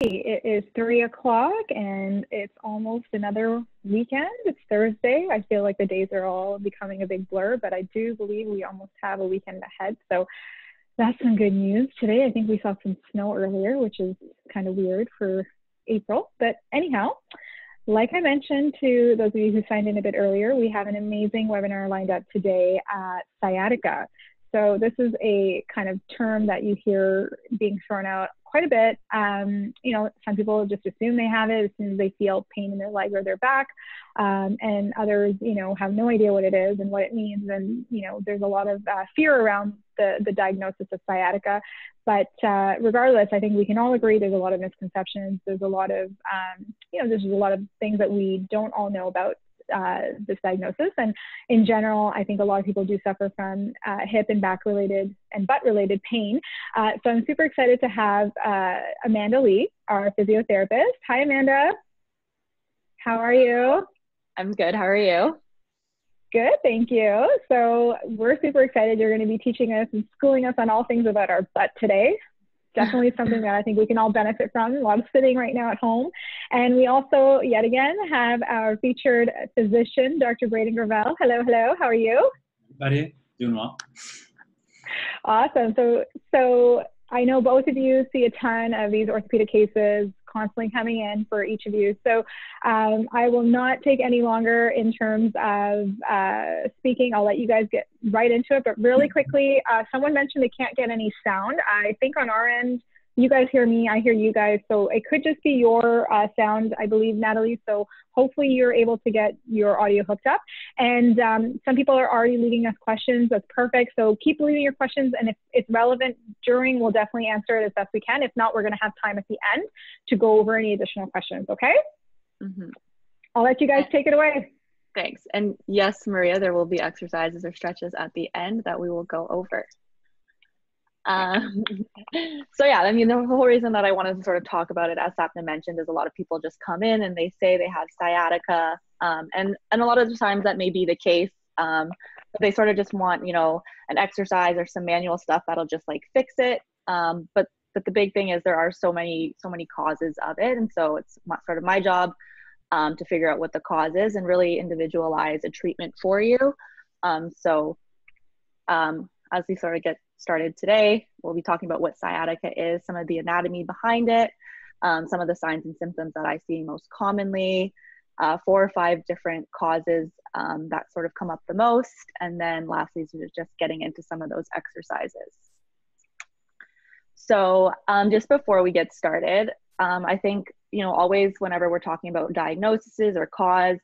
It is 3 o'clock and it's almost another weekend. It's Thursday. I feel like the days are all becoming a big blur, but I do believe we almost have a weekend ahead. So that's some good news. Today, I think we saw some snow earlier, which is kind of weird for April. But anyhow, like I mentioned to those of you who signed in a bit earlier, we have an amazing webinar lined up today at Sciatica. So this is a kind of term that you hear being thrown out quite a bit. You know, some people just assume they have it as soon as they feel pain in their leg or their back, and others, you know, have no idea what it is and what it means. And, you know, there's a lot of fear around the diagnosis of sciatica. But regardless, I think we can all agree there's a lot of misconceptions. There's a lot of, you know, there's a lot of things that we don't all know about this diagnosis. And in general, I think a lot of people do suffer from hip and back related and butt related pain. So I'm super excited to have Amanda Lee, our physiotherapist. Hi, Amanda. How are you? I'm good. How are you? Good, thank you. So we're super excited. You're going to be teaching us and schooling us on all things about our butt today. Definitely something that I think we can all benefit from. A lot of sitting right now at home. And we also, yet again, have our featured physician, Dr. Braden Gravel. Hello, hello. How are you? Everybody, doing well. Awesome. So I know both of you see a ton of these orthopedic cases constantly coming in for each of you. So I will not take any longer in terms of speaking. I'll let you guys get right into it. But really quickly, someone mentioned they can't get any sound. I think on our end, you guys hear me, I hear you guys. So it could just be your sound, I believe, Natalie. So hopefully you're able to get your audio hooked up. And some people are already leaving us questions. That's perfect. So keep leaving your questions. And if it's relevant during, we'll definitely answer it as best we can. If not, we're going to have time at the end to go over any additional questions. Okay? Mm-hmm. I'll let you guys take it away. Thanks. And yes, Maria, there will be exercises or stretches at the end that we will go over. So yeah, I mean, the whole reason that I wanted to sort of talk about it, as Sapna mentioned, is a lot of people just come in and they say they have sciatica, and a lot of the times that may be the case, but they sort of just want, you know, an exercise or some manual stuff that'll just like fix it. But the big thing is there are so many causes of it, and so it's sort of my job to figure out what the cause is and really individualize a treatment for you. As we sort of get started today, we'll be talking about what sciatica is, some of the anatomy behind it, some of the signs and symptoms that I see most commonly, 4 or 5 different causes that sort of come up the most, and then lastly, just getting into some of those exercises. So just before we get started, I think, you know, always whenever we're talking about diagnoses or cause,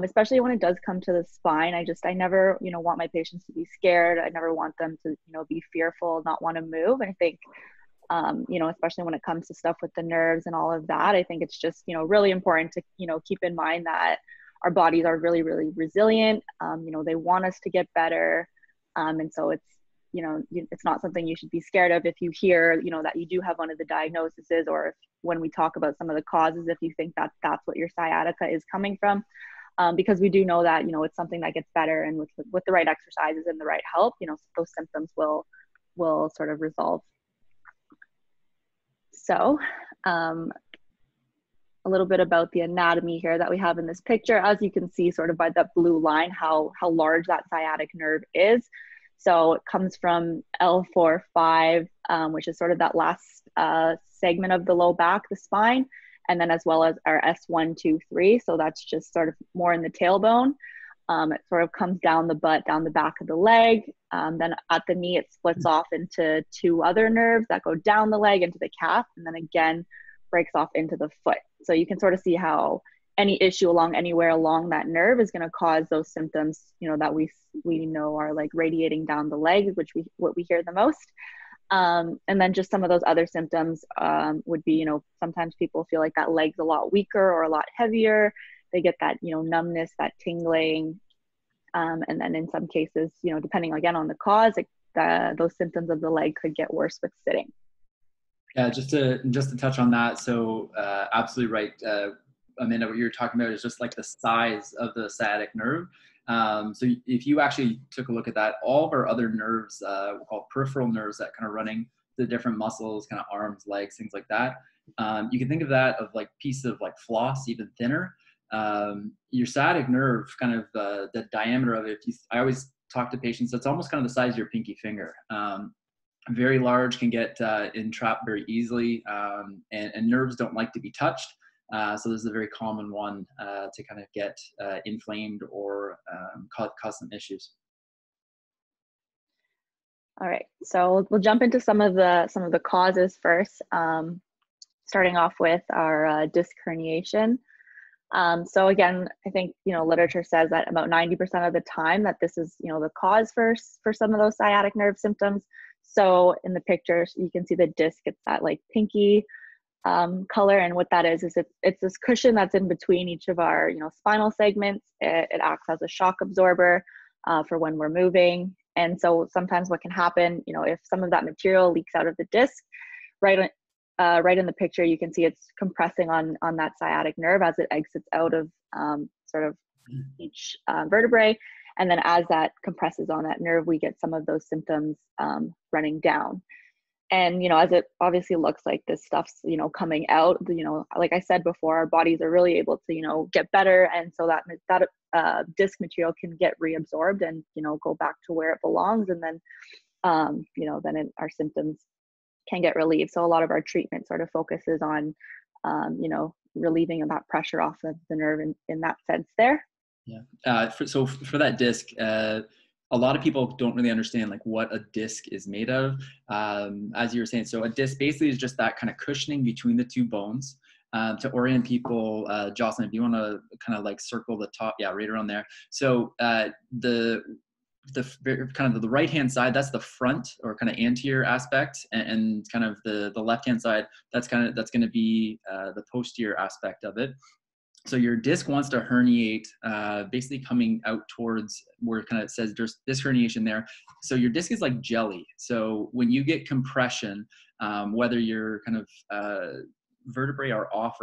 especially when it does come to the spine, I never, you know, want my patients to be scared. I never want them to, you know, be fearful, not want to move. And I think, you know, especially when it comes to stuff with the nerves and all of that, I think it's just, you know, really important to, you know, keep in mind that our bodies are really, really resilient. You know, they want us to get better. And so it's, you know, it's not something you should be scared of if you hear, you know, that you do have one of the diagnoses, or if, when we talk about some of the causes, if you think that that's what your sciatica is coming from. Because we do know that, you know, it's something that gets better, and with the right exercises and the right help, you know, those symptoms will sort of resolve. So a little bit about the anatomy here that we have in this picture. As you can see sort of by that blue line, how large that sciatic nerve is. So it comes from L4-5, which is sort of that last segment of the low back, the spine, and then as well as our S1-2-3. So that's just sort of more in the tailbone. It sort of comes down the butt, down the back of the leg. Then at the knee, it splits off into 2 other nerves that go down the leg into the calf, and then again breaks off into the foot. So you can sort of see how any issue anywhere along that nerve is going to cause those symptoms, you know, that we know are like radiating down the leg, what we hear the most. And then just some of those other symptoms would be, you know, sometimes people feel like that leg's a lot weaker or a lot heavier. They get that, you know, numbness, that tingling. And then in some cases, you know, depending again on the cause, those symptoms of the leg could get worse with sitting. Yeah, just to touch on that. So absolutely right. Amanda, what you're talking about is just like the size of the sciatic nerve. So if you actually took a look at that, all of our other nerves, we're called peripheral nerves that kind of running the different muscles, kind of arms, legs, things like that. You can think of that of like piece of like floss, even thinner. Your sciatic nerve, kind of the diameter of it, I always talk to patients, it's almost kind of the size of your pinky finger. Very large, can get entrapped very easily, and nerves don't like to be touched. So this is a very common one to kind of get inflamed or cause some issues. All right, so we'll jump into some of the causes first. Starting off with our disc herniation. So again, I think, literature says that about 90% of the time that this is, the cause for some of those sciatic nerve symptoms. So in the picture, you can see the disc, it's that like pinky color. And what that is it's this cushion that's in between each of our, spinal segments. It acts as a shock absorber for when we're moving. And so sometimes what can happen, if some of that material leaks out of the disc, right in the picture, you can see it's compressing on that sciatic nerve as it exits out of sort of each vertebrae. And then as that compresses on that nerve, we get some of those symptoms running down. And, as it obviously looks like this stuff's, coming out, like I said before, our bodies are really able to, get better. And so that disc material can get reabsorbed and, go back to where it belongs. And then, our symptoms can get relieved. So a lot of our treatment sort of focuses on, relieving of that pressure off of the nerve in that sense there. Yeah. So for that disc, a lot of people don't really understand like what a disc is made of. As you were saying, so a disc basically is just that kind of cushioning between the two bones. To orient people, Jocelyn, if you want to kind of like circle the top, yeah, right around there. So the kind of the right hand side, that's the front or kind of anterior aspect, and kind of the left hand side, that's going to be the posterior aspect of it. So your disc wants to herniate, basically coming out towards where it kind of says there's this herniation there. So your disc is like jelly. So when you get compression, whether your kind of vertebrae are off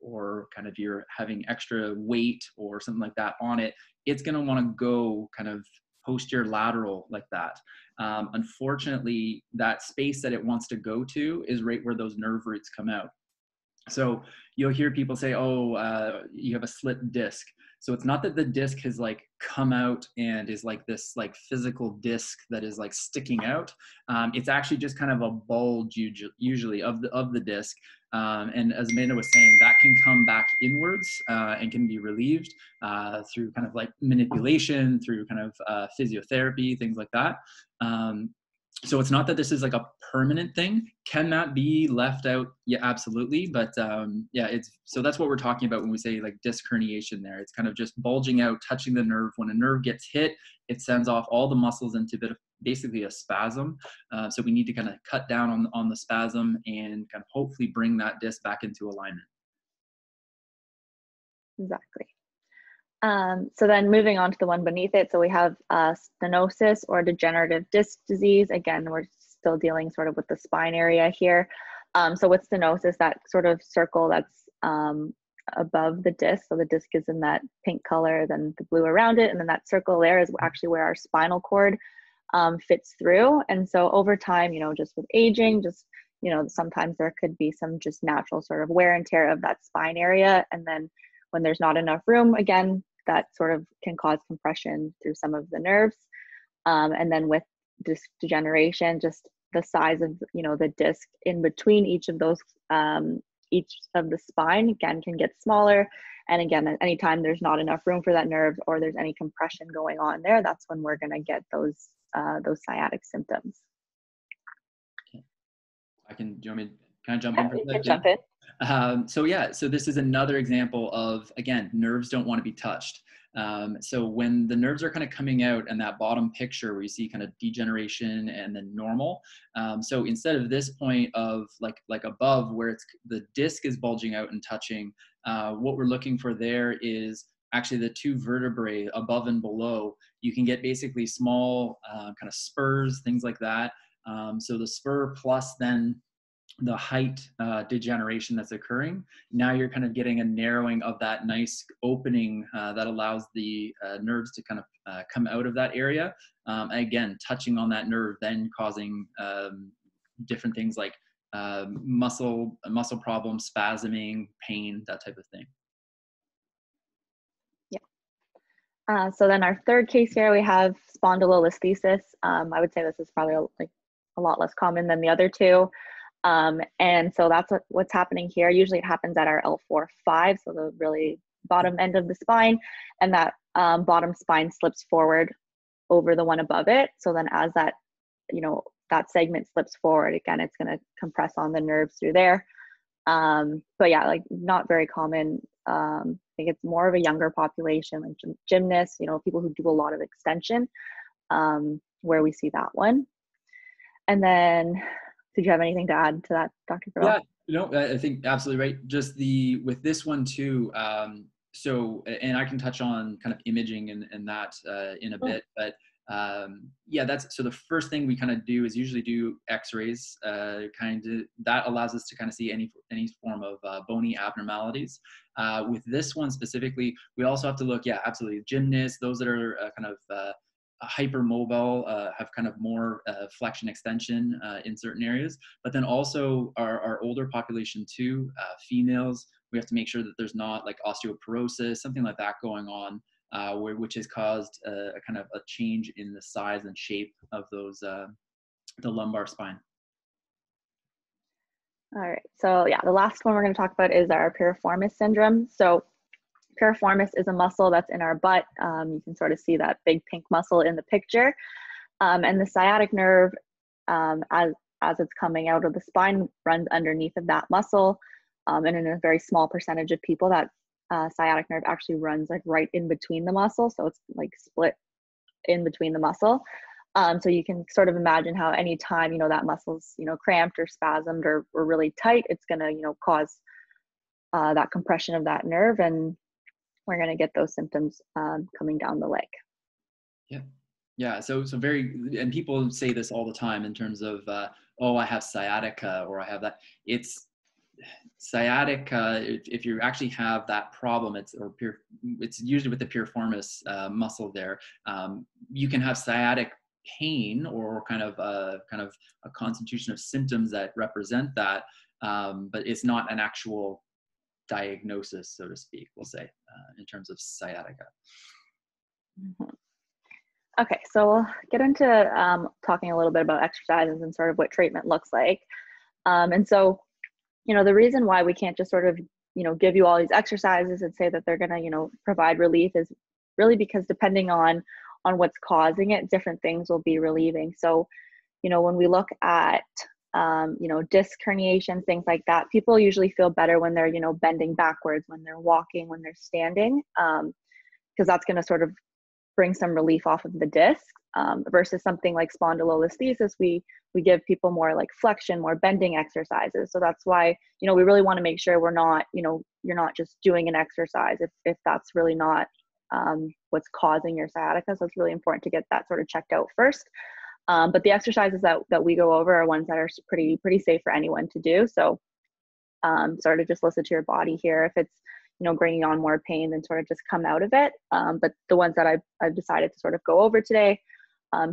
or kind of you're having extra weight or something like that on it, it's going to want to go kind of posterior lateral like that. Unfortunately, that space that it wants to go to is right where those nerve roots come out. So you'll hear people say, oh, you have a slit disc. So it's not that the disc has like come out and is like this like physical disc that is like sticking out. It's actually just kind of a bulge usually of the disc. And as Amanda was saying, that can come back inwards and can be relieved through kind of like manipulation, through kind of physiotherapy, things like that. So it's not that this is like a permanent thing. Can that be left out? Yeah, absolutely. But so that's what we're talking about when we say like disc herniation there. It's kind of just bulging out, touching the nerve. When a nerve gets hit, it sends off all the muscles into a bit of basically a spasm. So we need to kind of cut down on the spasm and kind of hopefully bring that disc back into alignment. Exactly. So then moving on to the one beneath it, so we have stenosis or degenerative disc disease. Again, we're still dealing sort of with the spine area here. So with stenosis, that sort of circle that's above the disc, so the disc is in that pink color, then the blue around it, and then that circle there is actually where our spinal cord fits through. And so over time, just with aging, sometimes there could be some just natural sort of wear and tear of that spine area. And then when there's not enough room, again, that sort of can cause compression through some of the nerves. And then with disc degeneration, just the size of, the disc in between each of those, each of the spine, again, can get smaller. And again, anytime there's not enough room for that nerve or there's any compression going on there, that's when we're going to get those sciatic symptoms. Do you want me to kind of jump in for a second? Jump in. So this is another example of, again, nerves don't want to be touched. So when the nerves are kind of coming out and that bottom picture where you see kind of degeneration and then normal. So instead of this point of like above where the disc is bulging out and touching, what we're looking for there is actually the two vertebrae above and below. You can get basically small kind of spurs, things like that. So the spur plus then the height degeneration that's occurring. Now you're kind of getting a narrowing of that nice opening that allows the nerves to kind of come out of that area. Again, touching on that nerve, then causing different things like muscle problems, spasming, pain, that type of thing. So then our third case here, we have spondylolisthesis. I would say this is probably a lot less common than the other two. And so that's what's happening here. Usually it happens at our L4-5, so the really bottom end of the spine, and that bottom spine slips forward over the one above it. So then as that, that segment slips forward, again, it's going to compress on the nerves through there. But yeah, like not very common. I think it's more of a younger population, like gymnasts, people who do a lot of extension, where we see that one. And then, did you have anything to add to that, Dr. Cabral? Yeah, I think absolutely right. Just with this one too. So, and I can touch on kind of imaging and that in a bit, but yeah, so the first thing we kind of do is usually do X-rays. That allows us to kind of see any form of bony abnormalities. With this one specifically, we also have to look, absolutely, gymnasts, those that are kind of hypermobile, have kind of more flexion extension in certain areas, but then also our older population too, females, we have to make sure that there's not like osteoporosis, something like that going on, which has caused a kind of a change in the size and shape of those, the lumbar spine. All right, so yeah, the last one we're going to talk about is our Piriformis syndrome. So piriformis is a muscle that's in our butt. You can sort of see that big pink muscle in the picture. And the sciatic nerve, as it's coming out of the spine, runs underneath of that muscle. And in a very small percentage of people, that sciatic nerve actually runs like right in between the muscle. So it's like split in between the muscle. So you can sort of imagine how anytime, that muscle's, cramped or spasmed or really tight, it's going to, cause that compression of that nerve, and we're going to get those symptoms coming down the leg. Yeah. So and people say this all the time in terms of, oh, I have sciatica, or I have that. It's sciatica. If you actually have that problem, it's usually with the piriformis muscle there. You can have sciatic pain or kind of a constitution of symptoms that represent that, but it's not an actual diagnosis, so to speak, we'll say, in terms of sciatica. Mm-hmm. Okay, so we'll get into talking a little bit about exercises and sort of what treatment looks like. And so, the reason why we can't just sort of, give you all these exercises and say that they're going to, provide relief is really because depending on what's causing it, different things will be relieving. So, when we look at disc herniations, things like that, people usually feel better when they're, bending backwards, when they're walking, when they're standing, because that's going to sort of bring some relief off of the disc, versus something like spondylolisthesis. We give people more like flexion, more bending exercises. So that's why, we really want to make sure we're not, you're not just doing an exercise if that's really not what's causing your sciatica. So it's really important to get that sort of checked out first. But the exercises that we go over are ones that are pretty safe for anyone to do. So sort of just listen to your body here. If it's, bringing on more pain, then sort of just come out of it. But the ones that I've decided to sort of go over today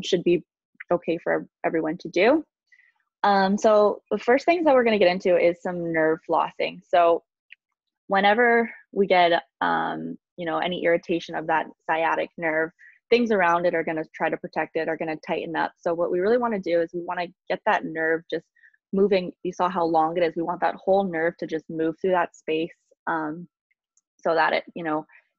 should be okay for everyone to do. So the first things that we're going to get into is some nerve flossing. So whenever we get, any irritation of that sciatic nerve, things around it are going to try to protect it, are going to tighten up. So what we really want to do is we want to get that nerve just moving. You saw how long it is. We want that whole nerve to just move through that space, so that it,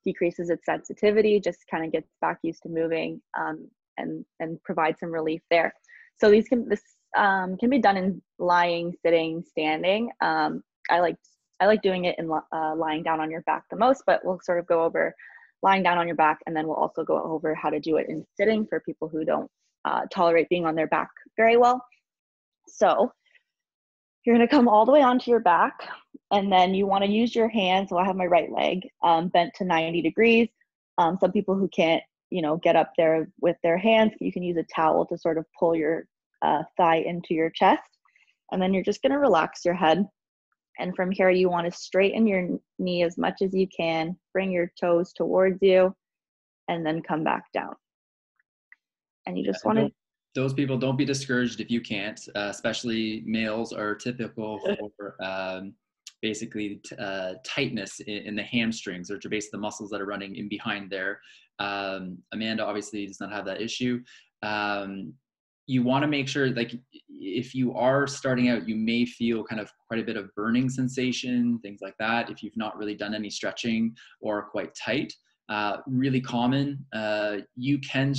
decreases its sensitivity, just kind of gets back used to moving, and provide some relief there. So this can be done in lying, sitting, standing. I like doing it in lying down on your back the most, but we'll sort of go over lying down on your back, and then we'll also go over how to do it in sitting for people who don't tolerate being on their back very well. So you're going to come all the way onto your back, and then you want to use your hands. So I have my right leg bent to 90 degrees. Some people who can't, get up there with their hands, you can use a towel to sort of pull your thigh into your chest. And then you're just going to relax your head. And from here, you want to straighten your knee as much as you can, bring your toes towards you, and then come back down. And you just want to... Those people, don't be discouraged if you can't, especially males are typical for basically tightness in the hamstrings, which are basically the muscles that are running in behind there. Amanda obviously does not have that issue. You want to make sure, like, if you are starting out, you may feel kind of quite a bit of burning sensation, things like that, if you've not really done any stretching or are quite tight. Really common. You can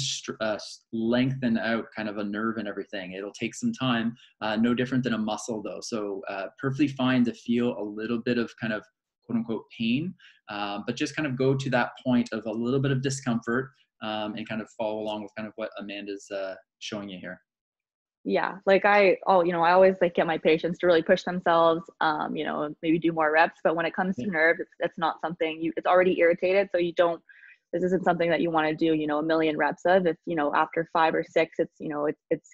lengthen out kind of a nerve and everything. It'll take some time, no different than a muscle though. So perfectly fine to feel a little bit of kind of quote unquote pain, but just kind of go to that point of a little bit of discomfort, and kind of follow along with kind of what Amanda's showing you here. Yeah, like I always like get my patients to really push themselves, maybe do more reps. But when it comes to nerves, it's not something it's already irritated. So this isn't something that you want to do, a million reps of. If, after 5 or 6, it's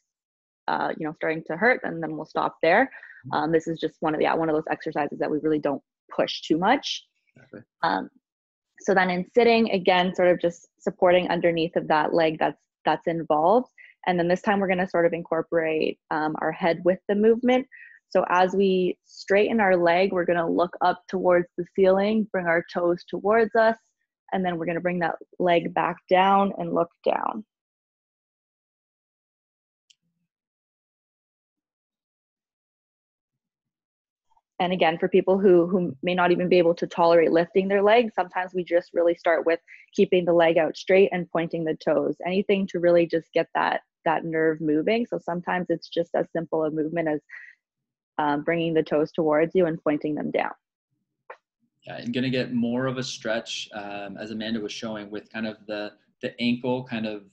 starting to hurt, and then we'll stop there. This is just one of those exercises that we really don't push too much. Exactly. So then in sitting, again, sort of just supporting underneath of that leg that's involved. And then this time we're going to sort of incorporate our head with the movement. So as we straighten our leg, we're going to look up towards the ceiling, bring our toes towards us, and then we're going to bring that leg back down and look down. And again, for people who may not even be able to tolerate lifting their legs, sometimes we just really start with keeping the leg out straight and pointing the toes. Anything to really just get that nerve moving. So sometimes it's just as simple a movement as bringing the toes towards you and pointing them down. Yeah, I'm going to get more of a stretch, as Amanda was showing, with kind of the ankle kind of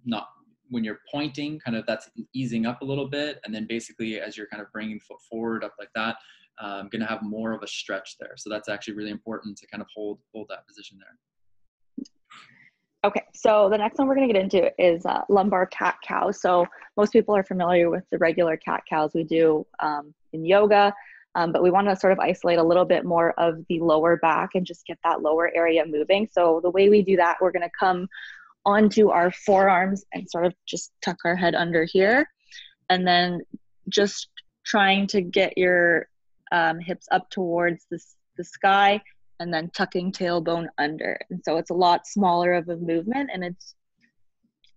not, when you're pointing, kind of that's easing up a little bit. And then basically as you're kind of bringing foot forward up like that, I'm going to have more of a stretch there. So that's actually really important to kind of hold that position there. Okay, so the next one we're going to get into is lumbar cat cow. So most people are familiar with the regular cat cows we do in yoga, but we want to sort of isolate a little bit more of the lower back and just get that lower area moving. So the way we do that, we're going to come onto our forearms and sort of just tuck our head under here, and then just trying to get your hips up towards the sky, and then tucking tailbone under. And so it's a lot smaller of a movement, and it's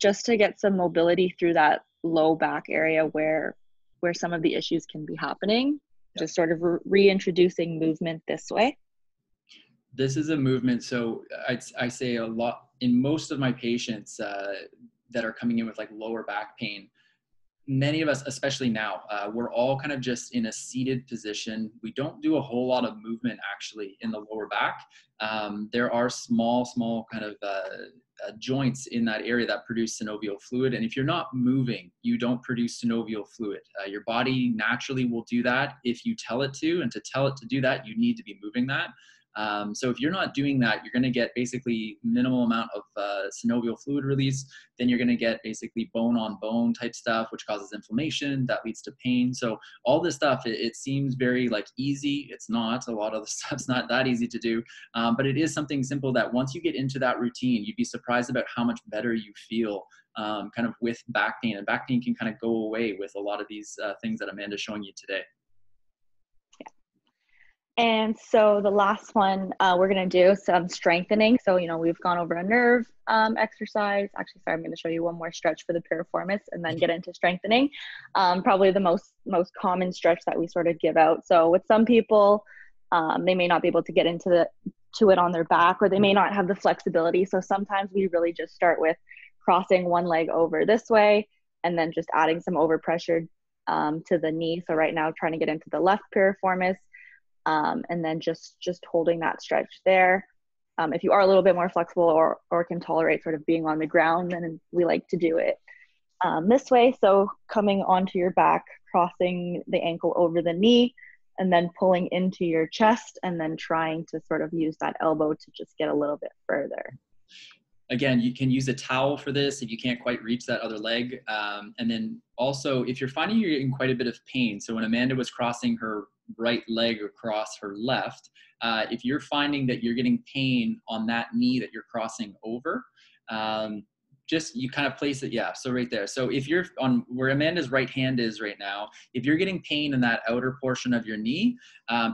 just to get some mobility through that low back area where some of the issues can be happening. Yep. Just sort of reintroducing movement this way. This is a movement. So I say a lot in most of my patients that are coming in with like lower back pain. Many of us, especially now, we're all kind of just in a seated position. We don't do a whole lot of movement actually in the lower back. There are small kind of joints in that area that produce synovial fluid. And if you're not moving, you don't produce synovial fluid. Your body naturally will do that if you tell it to, and to tell it to do that, you need to be moving that. So if you're not doing that, you're going to get basically minimal amount of synovial fluid release. Then you're going to get basically bone on bone type stuff, which causes inflammation that leads to pain. So all this stuff, it seems very like easy. It's not. A lot of the stuff's not that easy to do, but it is something simple that once you get into that routine, you'd be surprised about how much better you feel kind of with back pain. And back pain can kind of go away with a lot of these things that Amanda's showing you today. And so the last one, we're going to do some strengthening. So, we've gone over a nerve exercise. Actually, sorry, I'm going to show you one more stretch for the piriformis and then get into strengthening. Probably the most common stretch that we sort of give out. So with some people, they may not be able to get into it on their back, or they may not have the flexibility. So sometimes we really just start with crossing one leg over this way and then just adding some overpressure to the knee. So right now, trying to get into the left piriformis. And then just holding that stretch there. If you are a little bit more flexible or can tolerate sort of being on the ground, then we like to do it this way. So coming onto your back, crossing the ankle over the knee, and then pulling into your chest, and then trying to sort of use that elbow to just get a little bit further. Again, you can use a towel for this if you can't quite reach that other leg. And then also, if you're finding you're in quite a bit of pain, so when Amanda was crossing her right leg across her left, if you're finding that you're getting pain on that knee that you're crossing over, just, you kind of place it, yeah, so right there. So if you're on where Amanda's right hand is right now, if you're getting pain in that outer portion of your knee,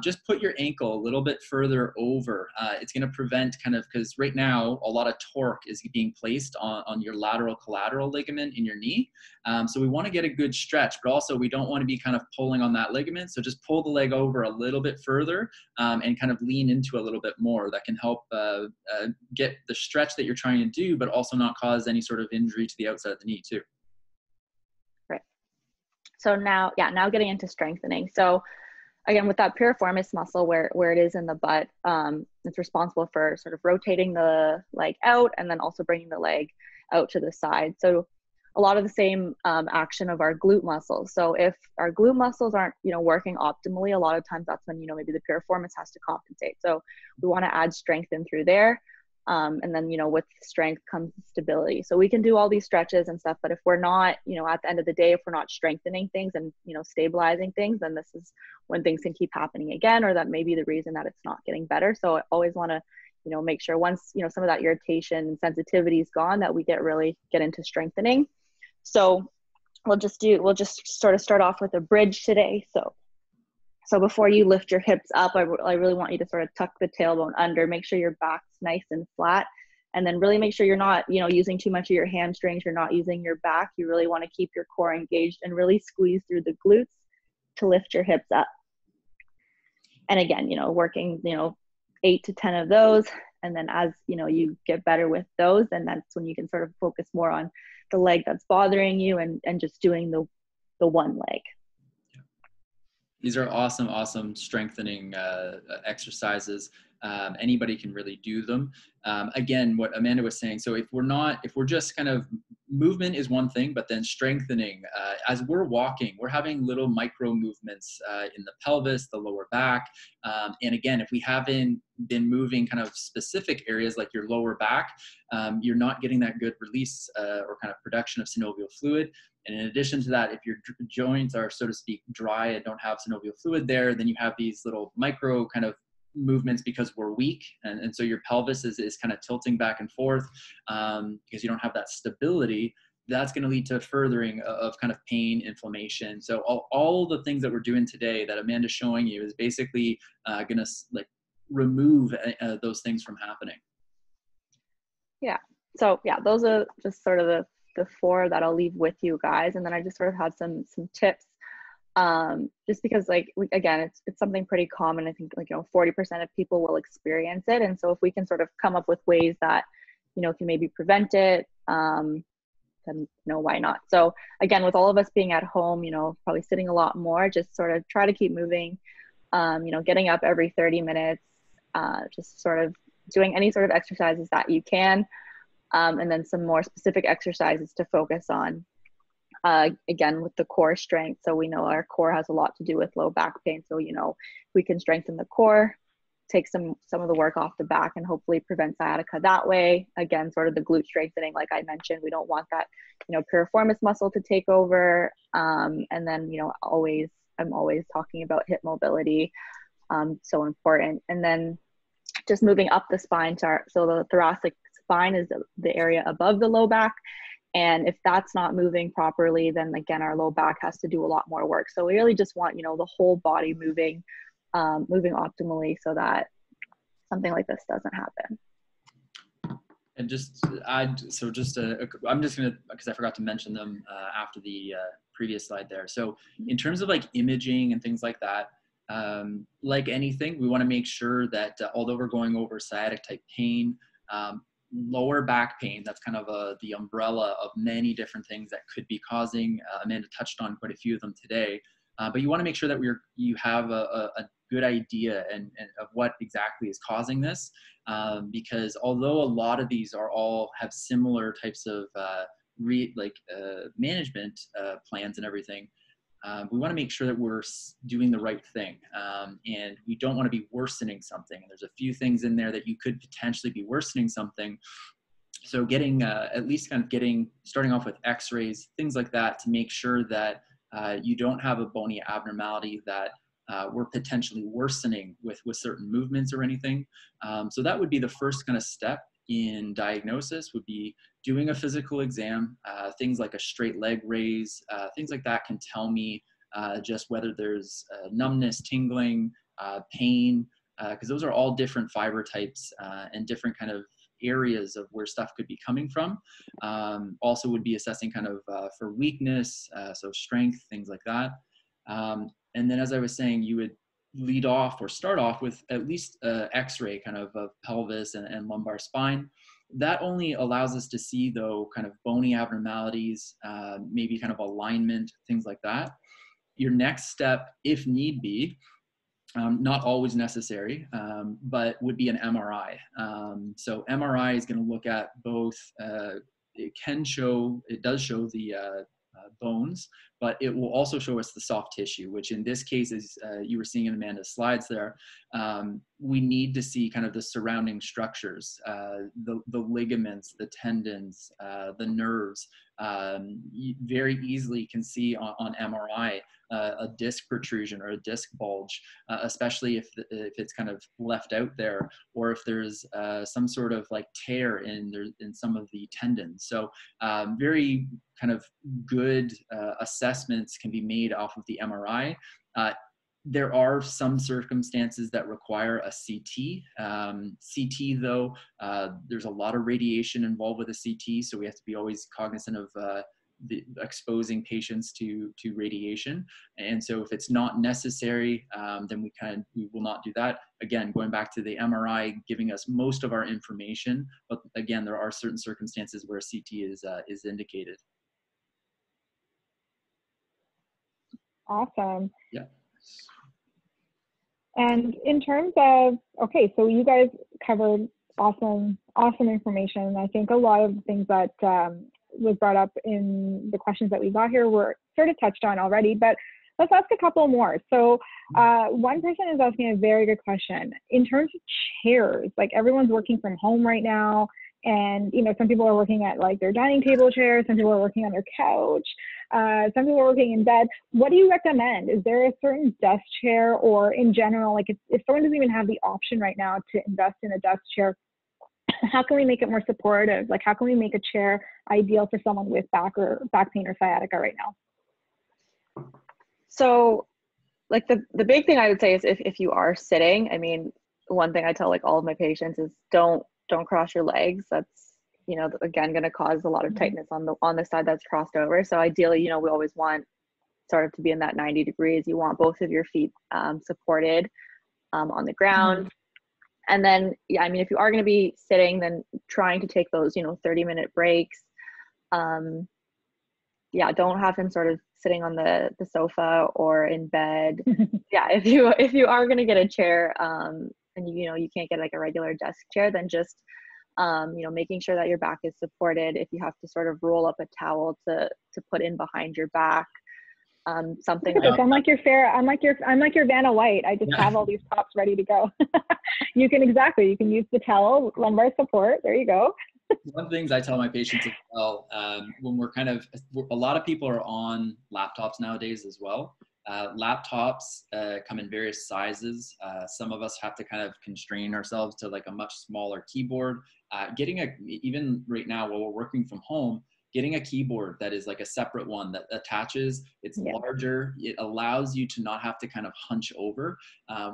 just put your ankle a little bit further over. It's going to prevent kind of, because right now a lot of torque is being placed on your lateral collateral ligament in your knee. So we want to get a good stretch, but also we don't want to be kind of pulling on that ligament. So just pull the leg over a little bit further and kind of lean into a little bit more. That can help get the stretch that you're trying to do, but also not cause any sort of injury to the outside of the knee too. Right. So now, yeah, now getting into strengthening. So again, with that piriformis muscle where it is in the butt, it's responsible for sort of rotating the leg out and then also bringing the leg out to the side. So a lot of the same action of our glute muscles. So if our glute muscles aren't, working optimally, a lot of times that's when, maybe the piriformis has to compensate. So we want to add strength in through there. And then, with strength comes stability. So we can do all these stretches and stuff, but if we're not, at the end of the day, if we're not strengthening things and, stabilizing things, then this is when things can keep happening again, or that may be the reason that it's not getting better. So I always want to, make sure once, some of that irritation and sensitivity is gone, that we really get into strengthening. So we'll just sort of start off with a bridge today. So before you lift your hips up, I really want you to sort of tuck the tailbone under, make sure your back's nice and flat, and then really make sure you're not, using too much of your hamstrings, you're not using your back. You really want to keep your core engaged and really squeeze through the glutes to lift your hips up. And again, working, 8 to 10 of those. And then as, you get better with those, then that's when you can sort of focus more on the leg that's bothering you and just doing the one leg. These are awesome strengthening exercises. Anybody can really do them. Again, what Amanda was saying, so if we're just kind of, movement is one thing, but then strengthening, as we're walking, we're having little micro movements in the pelvis, the lower back. And again, if we haven't been moving kind of specific areas like your lower back, you're not getting that good release or kind of production of synovial fluid. And in addition to that, if your joints are, so to speak, dry and don't have synovial fluid there, then you have these little micro kind of movements because we're weak. And so your pelvis is kind of tilting back and forth because you don't have that stability. That's going to lead to furthering of kind of pain, inflammation. So all the things that we're doing today that Amanda's showing you is basically going to remove those things from happening. Yeah. So yeah, those are just sort of the 4 that I'll leave with you guys. And then I just sort of have some tips, just because again, it's something pretty common. I think 40% of people will experience it. And so if we can sort of come up with ways that, can maybe prevent it, then why not? So again, with all of us being at home, probably sitting a lot more, just sort of try to keep moving, getting up every 30 minutes, just sort of doing any sort of exercises that you can. And then some more specific exercises to focus on, again, with the core strength. So we know our core has a lot to do with low back pain. So, we can strengthen the core, take some of the work off the back, and hopefully prevent sciatica that way. Again, sort of the glute strengthening, like I mentioned, we don't want that, piriformis muscle to take over. And then, I'm always talking about hip mobility. So important. And then just moving up the spine so the thoracic spine is the area above the low back. And if that's not moving properly, then again, our low back has to do a lot more work. So we really just want, the whole body moving optimally so that something like this doesn't happen. And I'm just going to, because I forgot to mention them after the previous slide there. So in terms of imaging and things like that, like anything, we want to make sure that although we're going over sciatic type pain, lower back pain, that's kind of the umbrella of many different things that could be causing, Amanda touched on quite a few of them today, but you want to make sure that you have a good idea and of what exactly is causing this, because although a lot of these have similar types of management plans and everything, we want to make sure that we're doing the right thing, and we don't want to be worsening something. And there's a few things in there that you could potentially be worsening something. So getting at least kind of starting off with x-rays, things like that, to make sure that you don't have a bony abnormality that we're potentially worsening with certain movements or anything. So that would be the first kind of step. in diagnosis would be doing a physical exam. Things like a straight leg raise, things like that can tell me just whether there's numbness, tingling, pain, because those are all different fiber types and different kind of areas of where stuff could be coming from. Also would be assessing kind of for weakness, so strength, things like that. And then as I was saying, you would lead off or start off with at least x-ray kind of pelvis and lumbar spine. That only allows us to see, though, kind of bony abnormalities, maybe kind of alignment, things like that. Your next step, if need be, not always necessary, but would be an MRI. So MRI is going to look at both, it does show the bones, but it will also show us the soft tissue, which in this case, as you were seeing in Amanda's slides there, we need to see kind of the surrounding structures, the ligaments, the tendons, the nerves. You very easily can see on MRI a disc protrusion or a disc bulge, especially if it's kind of left out there, or if there's some sort of like tear in some of the tendons. So very kind of good assessments can be made off of the MRI. There are some circumstances that require a CT. CT, though, there's a lot of radiation involved with a CT, so we have to be always cognizant of the exposing patients to radiation. And so if it's not necessary, then we will not do that. Again, going back to the MRI giving us most of our information, but again, there are certain circumstances where a CT is indicated. Awesome. Yeah. And in terms of, okay, so you guys covered awesome information. I think a lot of the things that was brought up in the questions that we got here were sort of touched on already, but let's ask a couple more. So one person is asking a very good question. In terms of chairs, like everyone's working from home right now, and some people are working at like their dining table chair, some people are working on their couch, some people are working in bed. What do you recommend? Is there a certain desk chair, or in general, like if someone doesn't even have the option right now to invest in a desk chair, how can we make it more supportive? Like how can we make a chair ideal for someone with back pain or sciatica right now? So like the big thing I would say is if you are sitting, I mean, one thing I tell like all of my patients is don't cross your legs. That's, again, going to cause a lot of tightness on the side that's crossed over. So ideally, we always want sort of to be in that 90 degrees. You want both of your feet supported on the ground. And then, yeah, I mean, if you are going to be sitting, then trying to take those, 30-minute breaks. Yeah, don't have him sort of sitting on the sofa or in bed. Yeah, if you are going to get a chair, and you can't get like a regular desk chair, then just making sure that your back is supported. If you have to sort of roll up a towel to put in behind your back, something like I'm like your Vanna White. I just have all these props ready to go. You can use the towel, lumbar support. There you go. One of the things I tell my patients as well, when a lot of people are on laptops nowadays as well. Laptops come in various sizes. Some of us have to kind of constrain ourselves to like a much smaller keyboard. Even right now while we're working from home, getting a keyboard that is like a separate one that attaches, it's larger. It allows you to not have to kind of hunch over.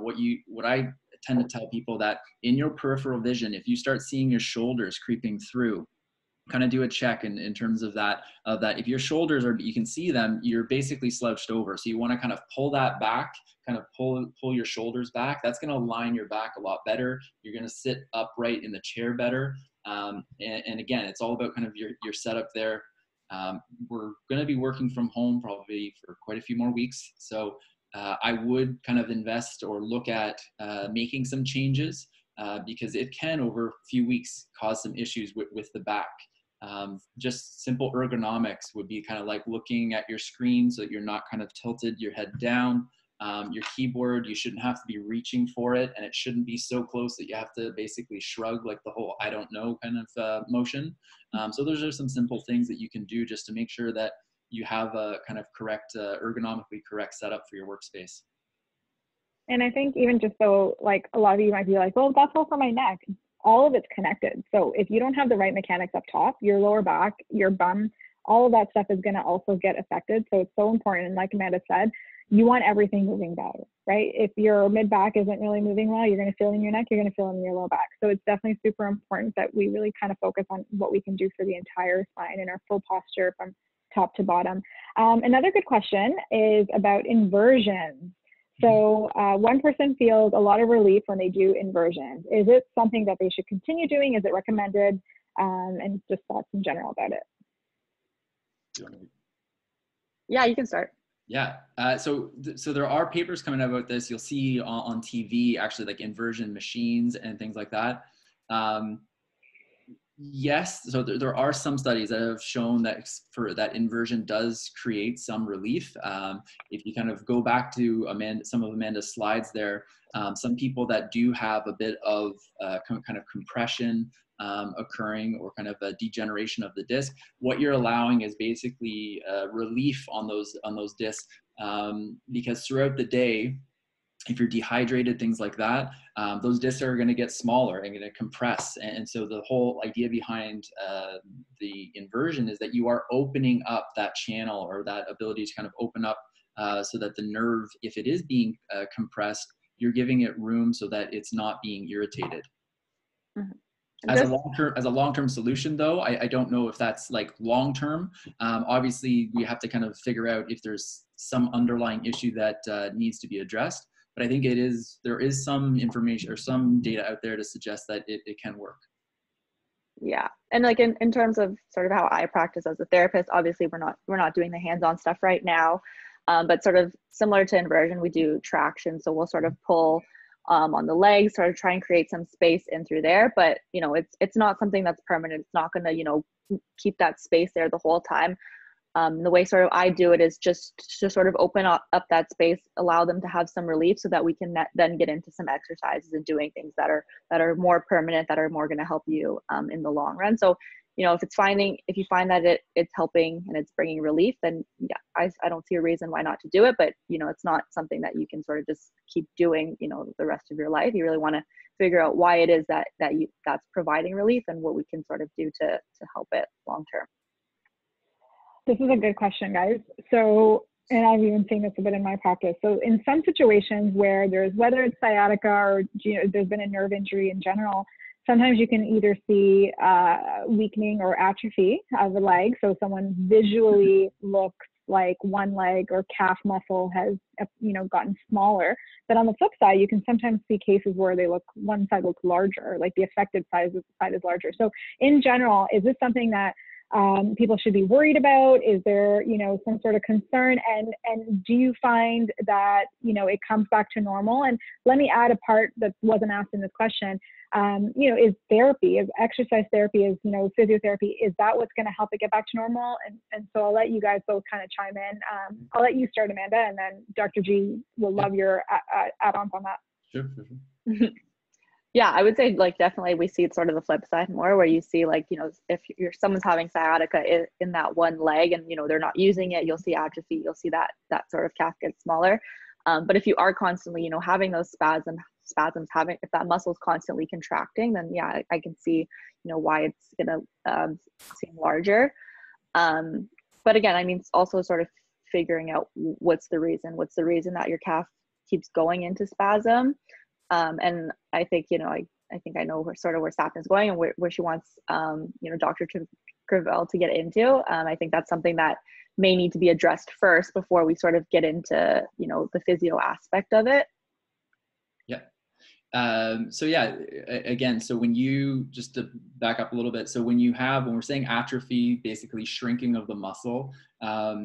What I tend to tell people that in your peripheral vision, if you start seeing your shoulders creeping through, kind of do a check in terms of that. If your shoulders you can see them, you're basically slouched over. So you want to kind of pull that back, kind of pull your shoulders back. That's going to align your back a lot better. You're going to sit upright in the chair better. And again, it's all about kind of your setup there. We're going to be working from home probably for quite a few more weeks. So I would kind of invest or look at making some changes because it can over a few weeks cause some issues with the back. Just simple ergonomics would be kind of like looking at your screen so that you're not kind of tilted your head down. Your keyboard, you shouldn't have to be reaching for it, and it shouldn't be so close that you have to basically shrug like the whole I don't know kind of motion. So those are some simple things that you can do just to make sure that you have a kind of correct, ergonomically correct setup for your workspace. And I think even just so, like, a lot of you might be like, well, that's all for my neck. all of it's connected. So if you don't have the right mechanics up top, your lower back, your bum, all of that stuff is going to also get affected. So it's so important. And like Amanda said, you want everything moving better, right? If your mid back isn't really moving well, you're going to feel it in your neck, you're going to feel it in your low back. So it's definitely super important that we really kind of focus on what we can do for the entire spine and our full posture from top to bottom. Another good question is about inversions. So one person feels a lot of relief when they do inversions. Is it something that they should continue doing? Is it recommended? And just thoughts in general about it. Yeah, you can start. Yeah. So there are papers coming out about this. You'll see on TV, actually, like inversion machines and things like that. Yes. So there are some studies that have shown that that inversion does create some relief. If you kind of go back to some of Amanda's slides there, some people that do have a bit of kind of compression occurring, or kind of a degeneration of the disc, what you're allowing is basically relief on those discs, because throughout the day, if you're dehydrated, things like that, those discs are going to get smaller and going to compress. And so the whole idea behind the inversion is that you are opening up that channel, or that ability to kind of open up so that the nerve, if it is being compressed, you're giving it room so that it's not being irritated. Mm-hmm. As a long-term solution, though, I don't know if that's like long-term. Obviously, we have to kind of figure out if there's some underlying issue that needs to be addressed. But I think there is some information or some data out there to suggest that it can work. Yeah. And like in terms of sort of how I practice as a therapist, obviously we're not doing the hands-on stuff right now. But sort of similar to inversion, we do traction. So we'll sort of pull on the legs, sort of try and create some space in through there. But, it's not something that's permanent. It's not going to, keep that space there the whole time. The way sort of I do it is just to sort of open up that space, allow them to have some relief so that we can then get into some exercises and doing things that are more permanent, that are more going to help you in the long run. So, if you find that it's helping and it's bringing relief, then yeah, I don't see a reason why not to do it. But, it's not something that you can sort of just keep doing, the rest of your life. You really want to figure out why it is that's providing relief and what we can sort of do to help it long term. This is a good question, guys. So, and I've even seen this a bit in my practice. So in some situations where whether it's sciatica or there's been a nerve injury in general, sometimes you can either see weakening or atrophy of the leg. So someone visually looks like one leg or calf muscle has, gotten smaller. But on the flip side, you can sometimes see cases where one side looks larger, like the affected side is larger. So in general, is this something that people should be worried about? Is there, some sort of concern? And do you find that, it comes back to normal? And let me add a part that wasn't asked in this question. Is therapy, is exercise therapy, is, physiotherapy, is that what's going to help it get back to normal? And so I'll let you guys both kind of chime in. I'll let you start, Amanda, and then Dr. G will love your add-ons on that. Sure. Yeah, I would say like definitely we see sort of the flip side more, where you see like, if someone's having sciatica in that one leg and, they're not using it, you'll see atrophy, you'll see that sort of calf get smaller. But if you are constantly, having those spasms, if that muscle is constantly contracting, then yeah, I can see, why it's going to seem larger. But again, I mean, it's also sort of figuring out what's the reason that your calf keeps going into spasm. And I think, I think I know where Sapna is going and where she wants, Dr. Gravel to get into. I think that's something that may need to be addressed first before we sort of get into, the physio aspect of it. Yeah. So yeah, again, so just to back up a little bit, so when we're saying atrophy, basically shrinking of the muscle,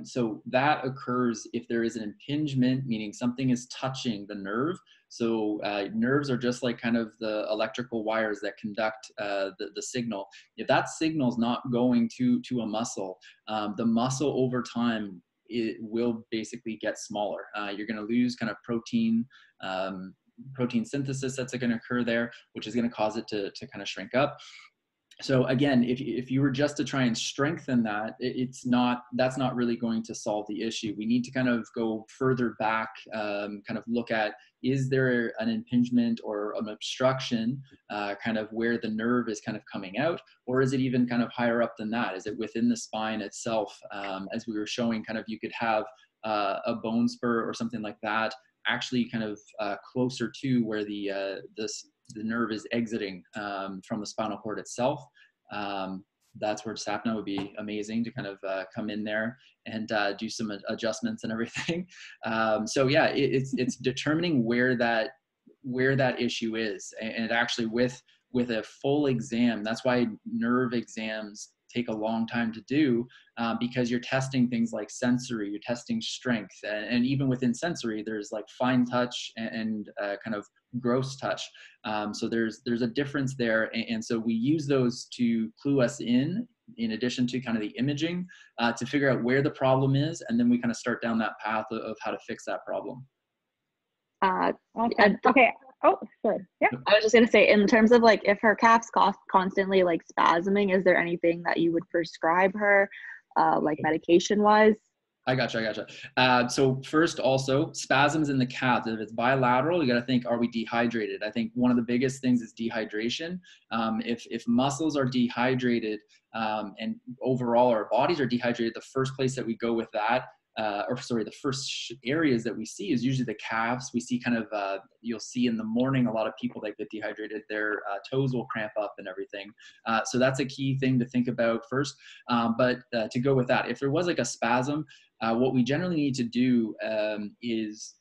so that occurs if there is an impingement, meaning something is touching the nerve. So nerves are just like kind of the electrical wires that conduct the signal. If that signal is not going to a muscle, the muscle over time, it will basically get smaller. You're going to lose kind of protein synthesis that's going to occur there, which is going to cause it to kind of shrink up. So again, if you were just to try and strengthen that, that's not really going to solve the issue. We need to kind of go further back, kind of look at, is there an impingement or an obstruction kind of where the nerve is kind of coming out, or is it even kind of higher up than that? Is it within the spine itself? As we were showing, kind of you could have a bone spur or something like that actually kind of closer to where the nerve is exiting from the spinal cord itself. That's where SAPNA would be amazing to kind of come in there and do some adjustments and everything. So yeah, it's determining where that issue is, and actually with a full exam. That's why nerve exams take a long time to do, because you're testing things like sensory, you're testing strength, and even within sensory, there's like fine touch and kind of gross touch. So there's a difference there, and so we use those to clue us in addition to kind of the imaging, to figure out where the problem is, and then we kind of start down that path of how to fix that problem. Okay. Oh, sorry. Yeah. I was just going to say, in terms of like, if her calf's constantly like spasming, is there anything that you would prescribe her, like medication wise? I gotcha. So first, also spasms in the calf. If it's bilateral, you got to think, are we dehydrated? I think one of the biggest things is dehydration. If muscles are dehydrated, and overall our bodies are dehydrated, the first place that we go with that, the first areas that we see is usually the calves. We see kind of, you'll see in the morning, a lot of people that get dehydrated, their toes will cramp up and everything. So that's a key thing to think about first. But to go with that, if there was like a spasm, what we generally need to do is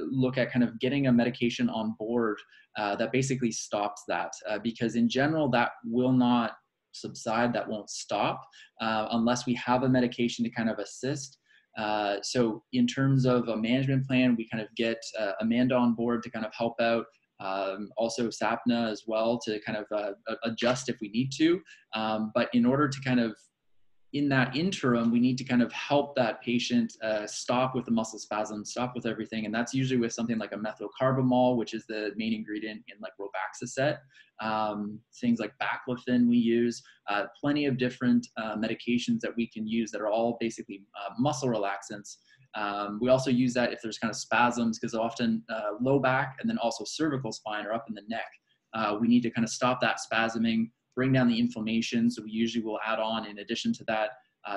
look at kind of getting a medication on board that basically stops that, because in general, that will not subside, that won't stop unless we have a medication to kind of assist. So in terms of a management plan, we kind of get Amanda on board to kind of help out, also SAPNA as well to kind of adjust if we need to. But in order to kind of, in that interim, we need to kind of help that patient stop with the muscle spasm, stop with everything. And that's usually with something like a methylcarbamol, which is the main ingredient in like Robaxacet. Things like baclofen we use, plenty of different medications that we can use that are all basically muscle relaxants. We also use that if there's kind of spasms, because often low back and then also cervical spine are up in the neck. We need to kind of stop that spasming, bring down the inflammation. So we usually will add on, in addition to that,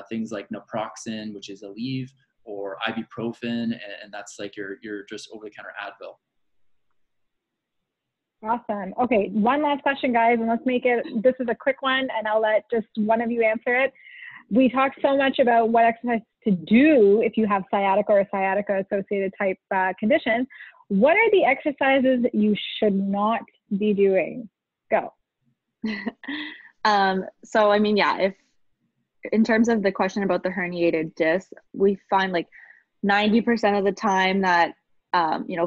things like naproxen, which is Aleve, or ibuprofen, and that's like your just over-the-counter Advil. Awesome. Okay, one last question, guys, and let's make it, this is a quick one, and I'll let just one of you answer it. We talked so much about what exercise to do if you have sciatica or sciatica-associated type condition. What are the exercises that you should not be doing? Go. So I mean, yeah, if in terms of the question about the herniated disc, we find like 90% of the time that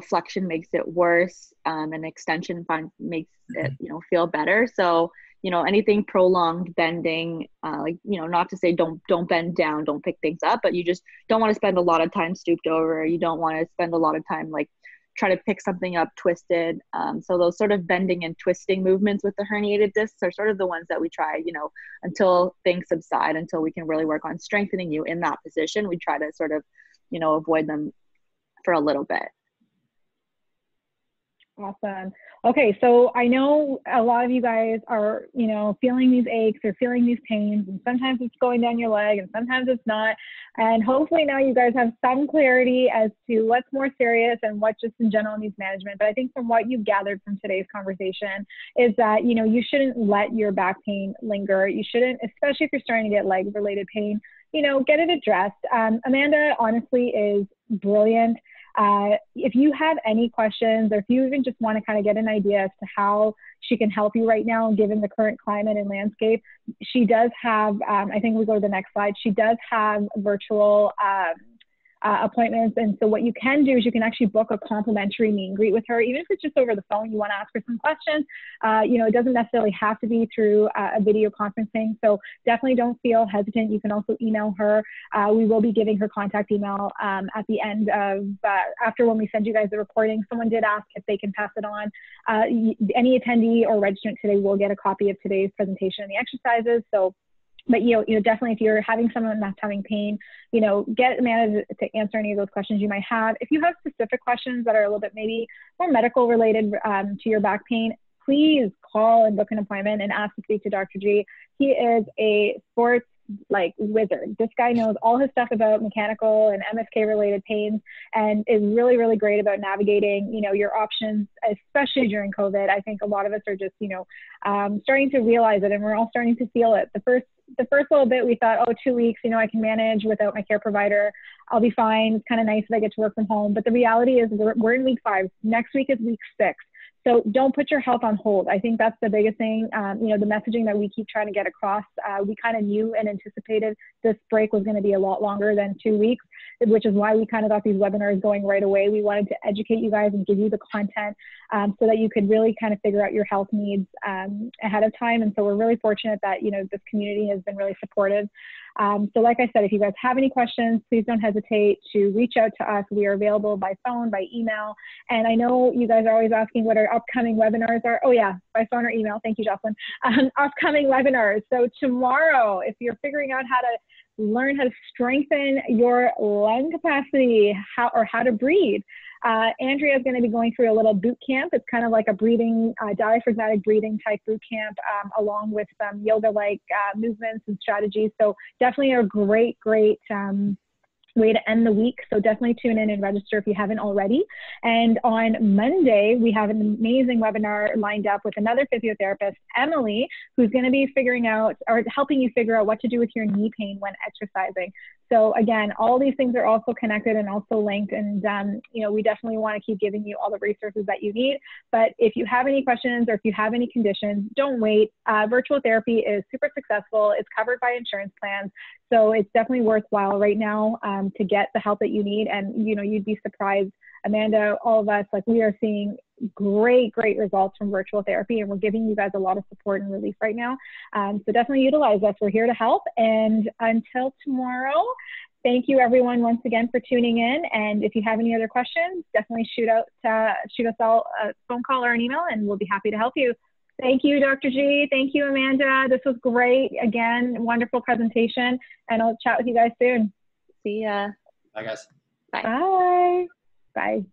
flexion makes it worse, and extension makes it feel better. So anything prolonged bending, not to say don't bend down, don't pick things up, but you just don't want to spend a lot of time stooped over. You don't want to spend a lot of time like try to pick something up twisted. So those sort of bending and twisting movements with the herniated discs are sort of the ones that we try, until things subside, until we can really work on strengthening you in that position. We try to sort of, avoid them for a little bit. Awesome. Okay, so I know a lot of you guys are, feeling these aches or feeling these pains, and sometimes it's going down your leg and sometimes it's not. And hopefully now you guys have some clarity as to what's more serious and what just in general needs management. But I think from what you've gathered from today's conversation is that, you shouldn't let your back pain linger. You shouldn't, especially if you're starting to get leg-related pain, get it addressed. Amanda honestly is brilliant. If you have any questions, or if you even just want to kind of get an idea as to how she can help you right now, given the current climate and landscape, she does have, I think we go to the next slide, she does have virtual appointments. And so what you can do is you can actually book a complimentary meet and greet with her, even if it's just over the phone. You want to ask her some questions. You know, it doesn't necessarily have to be through a video conferencing. So definitely don't feel hesitant. You can also email her. We will be giving her contact email at the end of, after when we send you guys the recording. Someone did ask if they can pass it on. Any attendee or registrant today will get a copy of today's presentation and the exercises. So, but you know, definitely if you're having someone that's having pain, you know, get Amanda to answer any of those questions you might have. If you have specific questions that are a little bit maybe more medical related to your back pain, please call and book an appointment and ask to speak to Dr. G. He is a sports like wizard. This guy knows all his stuff about mechanical and MSK related pains, and is really, really great about navigating, you know, your options, especially during COVID. I think a lot of us are just, you know, starting to realize it, and we're all starting to feel it. The first little bit, we thought, oh, 2 weeks, you know, I can manage without my care provider. I'll be fine. It's kind of nice if I get to work from home. But the reality is we're in week 5. Next week is week 6. So don't put your health on hold. I think that's the biggest thing. You know, the messaging that we keep trying to get across, we kind of knew and anticipated this break was going to be a lot longer than 2 weeks, which is why we kind of got these webinars going right away. We wanted to educate you guys and give you the content so that you could really kind of figure out your health needs ahead of time. And so we're really fortunate that, you know, this community has been really supportive. So like I said, if you guys have any questions, please don't hesitate to reach out to us. We are available by phone, by email. And I know you guys are always asking what our upcoming webinars are. Oh yeah, by phone or email. Thank you, Jocelyn. Upcoming webinars. So tomorrow, if you're figuring out how to learn how to strengthen your lung capacity, how to breathe, Andrea is going to be going through a little boot camp. It's kind of like a breathing, diaphragmatic breathing type boot camp, along with some yoga-like movements and strategies. So definitely a great way to end the week. So definitely tune in and register if you haven't already. And on Monday, we have an amazing webinar lined up with another physiotherapist, Emily, who's going to be figuring out or helping you figure out what to do with your knee pain when exercising. So again, all these things are also connected and also linked. And, you know, we definitely want to keep giving you all the resources that you need. But if you have any questions or if you have any conditions, don't wait. Virtual therapy is super successful. It's covered by insurance plans. So it's definitely worthwhile right now to get the help that you need. And, you know, you'd be surprised, Amanda, all of us, like we are seeing great results from virtual therapy, and we're giving you guys a lot of support and relief right now. So definitely utilize us. We're here to help. And until tomorrow, thank you everyone once again for tuning in. And if you have any other questions, definitely shoot us all a phone call or an email, and we'll be happy to help you. Thank you, Dr. G. Thank you, Amanda. This was great. Again, wonderful presentation, and I'll chat with you guys soon. See ya. Bye, guys. Bye. Bye. Bye.